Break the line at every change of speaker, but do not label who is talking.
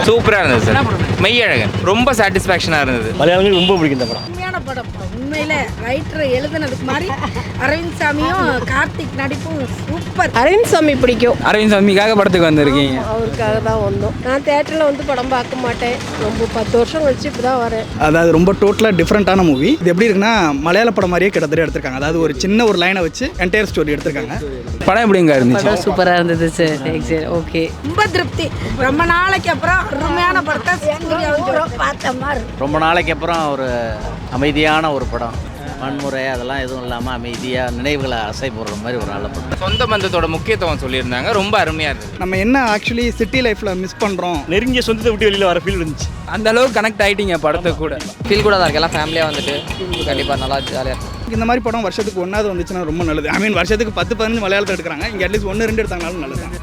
சூப்பராக இருந்தது சார். மெய்யழகன் ரொம்ப சாட்டிஸ்ஃபேக்ஷனாக இருந்தது.
மலையாளங்களுக்கு ரொம்ப பிடிக்கும் இந்த படம்.
உண்மையான படம். உண்மையில ரைட்டர் எழுதுனதுக்கு மாதிரி அரவிந்த் சாமியும் கார்த்திக் நடிப்பும் சூப்பர்.
அரவிந்த் சாமி பிடிக்கும்.
அரவிந்த் சாமிக்காக படத்துக்கு வந்திருக்கீங்க?
அவருக்காக தான் வந்தோம். நான் தேட்டரில் வந்து படம் பார்க்க மாட்டேன். ரொம்ப 10 வருஷம் கழிச்சு இப்போ தான் வரேன்.
அதாவது ரொம்ப டோட்டலாக டிஃப்ரெண்ட்டான மூவி. இது எப்படி இருக்குன்னா மலையாள படம் மாதிரியே கிட்டத்தட்ட எடுத்திருக்காங்க. அதாவது ஒரு சின்ன ஒரு லைனை வச்சு என்டையர் ஸ்டோரி எடுத்திருக்காங்க.
படம் எப்படிங்க இருந்துச்சு?
படம் சூப்பராக இருந்தது சார். ஓகே,
ரொம்ப திருப்தி. ரொம்ப நாளைக்கு அப்புறம் அருமையான படத்தை பார்த்த மாதிரி.
ரொம்ப நாளைக்கு அப்புறம் ஒரு அமைதியான ஒரு படம். வன்முறை அதெல்லாம் எதுவும் இல்லாமல் அமைதியாக நினைவுகளை அசை போடுற மாதிரி ஒரு நல்ல படம்.
சொந்த பந்தத்தோட முக்கியத்துவம் சொல்லியிருந்தாங்க. ரொம்ப அருமையாக இருந்தது.
நம்ம என்ன ஆக்சுவலி சிட்டி லைஃப்பில் மிஸ் பண்ணுறோம்,
நெருங்கிய சொந்தத்தை விட்டு வெளியில் வர ஃபீல் இருந்துச்சு.
அந்த அளவுக்கு கனெக்ட் ஆகிட்டீங்க படத்துக்கு கூட?
ஃபீல் கூட தான் இருக்கு. எல்லாம் ஃபேமிலியாக வந்துட்டு கண்டிப்பாக நல்லா ஜாலியாக இருக்கும்.
இந்த மாதிரி படம் வருஷத்துக்கு ஒன்றாவது வந்துச்சுன்னா ரொம்ப நல்லது. ஐ மீன் வருஷத்துக்கு 10-15 மலையாளத்தில் எடுக்கிறாங்க. இங்கே அட்லீஸ்ட் 1-2 எடுத்தாங்கனாலும் நல்லது தான்.